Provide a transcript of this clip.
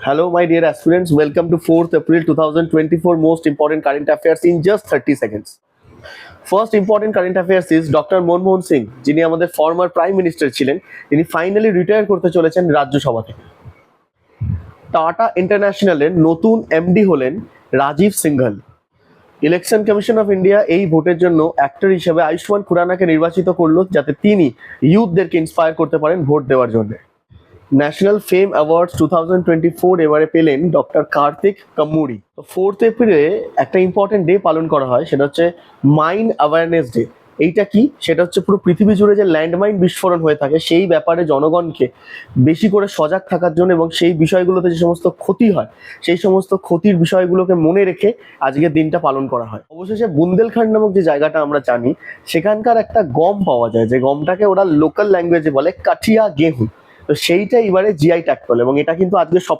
Hello, my dear aspirants. Welcome to 4th April 2024 most important current affairs in just 30 seconds. First important current affairs is doctor Manmohan Singh, যিনি আমাদের former prime minister ছিলেন, তিনি finally retire করতে চলেছেন রাজ্যসভা থেকে। Tata ইন্টারন্যাশনালের নতুন MD হলেন Rajiv Singhal. Election commission of India এই ভোটের জন্য অ্যাক্টর হিসেবে আয়ুষ্মান খুরানাকে নির্বাচিত করলো, যাতে তিনি ইউথদেরকে ইন্সপায়ার করতে পারেন ভোট দেওয়ার জন্য। ন্যাশনাল ফেম অ্যাওয়ার্ডস 2024 এবারে পেলেন ডক্টর কার্তিক কাম্মুরি। তো 4th এপ্রিলে একটা ইম্পর্টেন্ট ডে পালন করা হয়, সেটা হচ্ছে মাইন অ্যাওয়ারনেস ডে। এইটা কি? সেটা হচ্ছে পুরো পৃথিবী জুড়ে যে ল্যান্ডমাইন বিস্ফোরণ হয়ে থাকে সেই ব্যাপারে জনগণকে বেশি করে সজাগ থাকার জন্য এবং সেই বিষয়গুলোতে যে সমস্ত ক্ষতি হয় সেই সমস্ত ক্ষতির বিষয়গুলোকে মনে রেখে আজকের দিনটা পালন করা হয়। অবশেষে বুন্দেলখণ্ড নামক যে জায়গাটা আমরা জানি, সেখানকার একটা গম পাওয়া যায়, যে গমটাকে ওরা লোকাল ল্যাঙ্গুয়েজে বলে কাঠিয়া গেহু। তো সেইটা এবারে জিআই ট্যাগ পেল এবং এটা কিন্তু আজকে সব